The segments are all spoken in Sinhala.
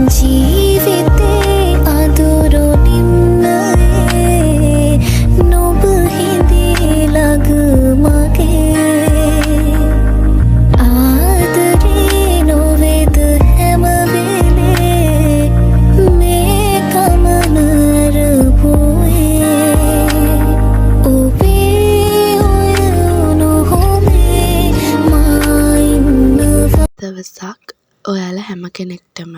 ජීවිතේ අඳුරුනින්නයේ නොබ හිඳී ළඟ මගේ ආදරේ නොවේද හැම වෙලේ මේ ගමන රැවුවේ ඔබේ ඔය නොහොමේ මා ඉන්නවා දවසක් ඔයාලා හැම කෙනෙක්ටම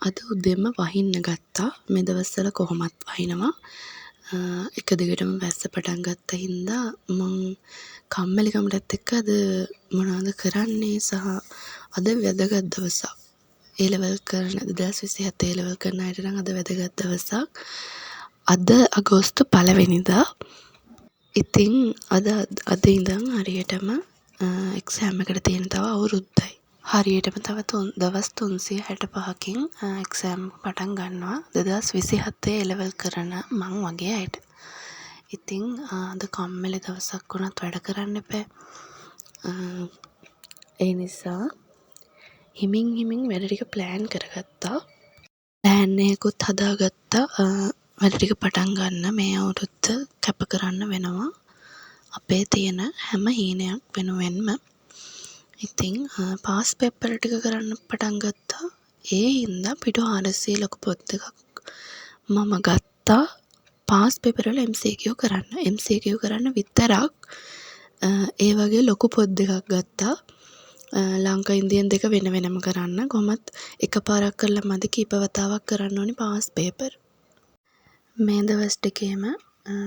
අද උදෙම වහින්න ගත්තා. මේ දවස්වල කොහොමත් වහිනවා. එක දිගටම වැස්ස පටන් ගත්ත හින්දා මං කම්මැලිකමටත් එක්ක අද මොනවද කරන්නේ සහ අද වැදගත් දවසක්. ඒ ලෙවල් කරන 2027 ඒ ලෙවල් කරන අයට නම් අද වැදගත් දවසක්. අද අගෝස්තු 1 වෙනිදා. ඉතින් අද ඉඳන් හරියටම එක්සෑම් එකට තියෙන තව අවුරුද්දයි. හරියටම තව දවස් 365කින් එක්සෑම් පටන් ගන්නවා 2027 ඒ ලෙවල් කරන මං වගේ අයට. ඉතින් අද කම්මැලි දවසක් වුණත් වැඩ කරන්න එපා. ඒ නිසා හිමින් වැඩ ටික ප්ලෑන් කරගත්තා. ප්ලෑන් එකකුත් හදාගත්තා. වැඩ ටික පටන් ගන්න මේ අවුරුද්ද කැප කරන්න වෙනවා. අපේ තියෙන හැම හීනයක් වෙනුවෙන්ම. ඉතින් පාස් පේපර් ටික කරන්න පටන් ගත්තා. ඒ හින්දා පිටු 400 ලොකු පොත් දෙකක් මම ගත්තා. පාස් පේපර් වල MCQ කරන්න. MCQ කරන්න විතරක් ඒ වගේ ලොකු පොත් දෙකක් ගත්තා. ලංකා ඉන්දියන් දෙක වෙන වෙනම කරන්න. කොහොමත් එකපාරක් කරලා මදි කීප වතාවක් කරන්න ඕනි පාස් පේපර්. මේ දවස් දෙකේම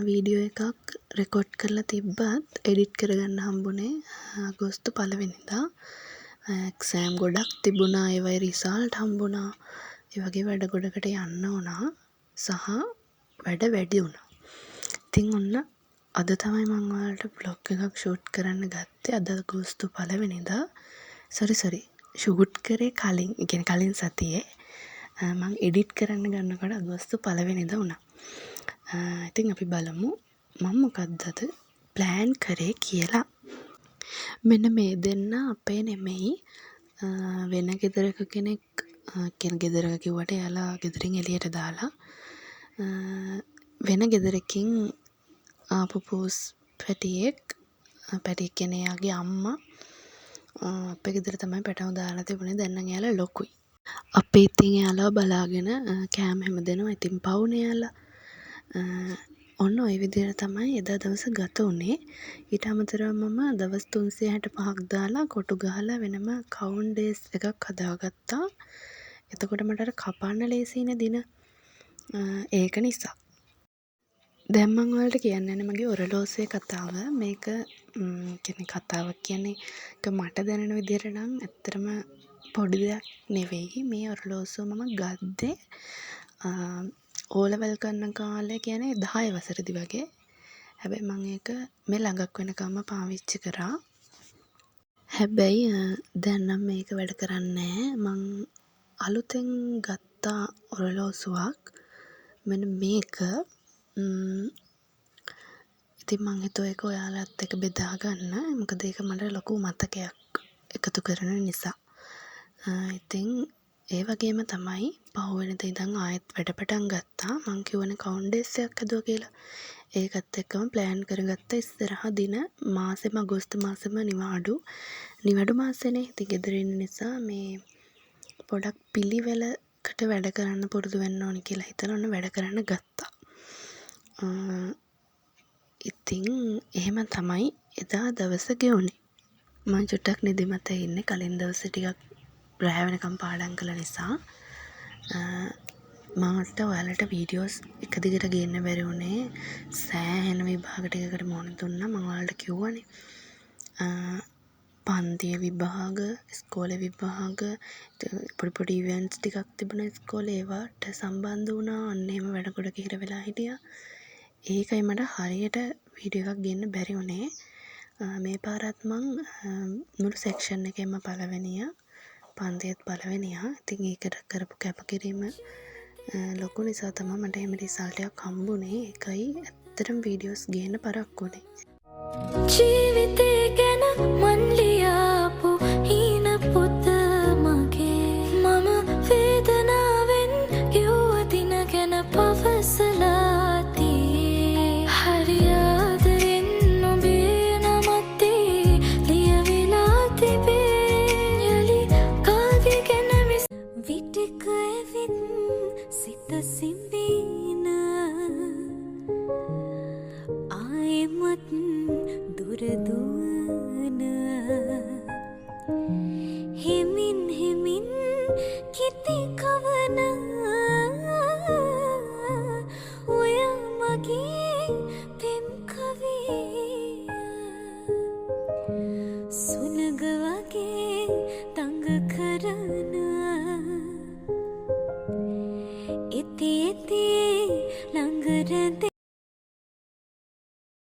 වීඩියෝ එකක් රෙකෝඩ් කරලා තිබ්බත් එඩිට් කරගන්න හම්බුනේ අගෝස්තු 1 වෙනිදා. එක්සෑම් ගොඩක් තිබුණා. ඒවයි රිසල්ට් හම්බුණා. ඒ වගේ වැඩ ගොඩකට යන්න වුණා සහ වැඩ වැඩි වුණා. ඉතින් ඔන්න අද තමයි මම ඔයාලට බ්ලොග් එකක් ෂූට් කරන්න ගත්තේ. අද අගෝස්තු 1 වෙනිදා. සෝරි ෂූට් කරේ කලින්. ඒ කියන්නේ කලින් සතියේ මම එඩිට් කරන්න ගන්නකොට අගෝස්තු 1 වෙනිදා වුණා. ඉතින් අපි බලමු මම මොකක්ද අද ප්ලෑන් කරේ කියලා. මෙන්න මේ දෙන්න අපේ නෙමෙයි වෙන ගෙදරක කෙනෙක්. කියන ගෙදරක කිව්වට එයාලා ගෙදරින් එළියට දාලා වෙන ගෙදරකින් ආපු පූස් පැටියෙක්. පැටියෙක් කියන්නේ එයාගේ අම්මා. අපේ ගෙදර තමයි පැටව දාලා තිබුණේ. දැන් නම් එයාලා ලොකුයි. අපි ඉතින් එයාලා බලාගෙන කෑම හැම දෙනවා. ඉතින් පවුනේ එයාලා. ඔන්න ඔය විදිහට තමයි එදා දවස ගත වුණේ. ඊට අමතරව මම දවස් 365ක් දාලා කොටු ගහලා වෙනම කවුන්ට් ඩේස් එකක් හදාගත්තා. එතකොට මට අර කපන්න ලේසියිනේ දින. ඒක නිසා. දැන් මම ඔයාලට කියන්නේ මගේ ඔරලෝසුවේ කතාව. මේක කියන්නේ කතාවක් කියන්නේ මට දැනෙන විදිහට නම් ඇත්තටම පොඩි දෙයක් නෙවෙයි. මේ ඔරලෝසුව මම ගත්තේ ඕලෙවල් කරන කාලේ කියන්නේ 10 වසරේදී වගේ. හැබැයි මම ඒක මේ ළඟක් වෙනකම්ම පාවිච්චි කරා. හැබැයි දැන් නම් මේක වැඩ කරන්නේ නැහැ. මං අලුතෙන් ගත්ත ඔරලෝසුවක්. මෙන්න මේක. ඉතින් මං හිතුවා ඒක ඔයාලත් එක්ක බෙදා ගන්න. මොකද ඒක මට ලොකු මතකයක් එකතු කරන නිසා. ඉතින් ඒ වගේම තමයි පහුවෙනිදා ඉඳන් ආයෙත් වැඩ පටන් ගත්තා. මං කියවනේ කවුන්ට් ඩේස් එකක් හදුවා කියලා. ඒකත් එක්කම ප්ලෑන් කරගත්ත ඉස්සරහා දින මාසෙම අගෝස්තු මාසෙම නිවාඩු මාසෙනේ. ඉතින් ගෙදර ඉන්න නිසා මේ පොඩක් පිළිවෙලකට වැඩ කරන්න පුරුදු වෙන්න ඕනි කියලා හිතලා ඔන්න වැඩ කරන්න ගත්තා. ඉතින් එහෙම තමයි එදා දවස ගෙවුනේ. මම චුට්ටක් නිදිමත ඉන්නේ. කලින් දවසේ ටිකක් රැ වෙනකම් පාඩම් කළ නිසා මට ඔයාලට වීඩියෝස් එක දිගට ගේන්න බැරි වුණේ. සෑහෙන විභාග ටිකකට මොන දුන්නා. මම ඔයාලට කිව්වනේ පන්තිය විභාග, ඉස්කෝලේ විභාග, පොඩි ඉවෙන්ට්ස් ටිකක් තිබුණා ඉස්කෝලේ. ඒවට සම්බන්ධ වුණා. අන්න එහෙම වැඩ ගොඩක හිර වෙලා හිටියා. ඒකයි මට හරියට වීඩියෝ එකක් ගේන්න බැරි වුණේ. මේ පාරත් මං මුළු සෙක්ෂන් එකේම පළවෙනියා. පන්තියත් පළවෙනියා. ඉතින් ඒකට කරපු කැපකිරීම ලොකු නිසා තමයි මට එහෙම රිසල්ට් එකක් හම්බුනේ. ඒකයි ඇත්තටම වීඩියෝස් ගේන්න පරක්කු වුණේ. ජීවිතේ ගැන මන් ලියාපු හීන පොත මගේ මම කරන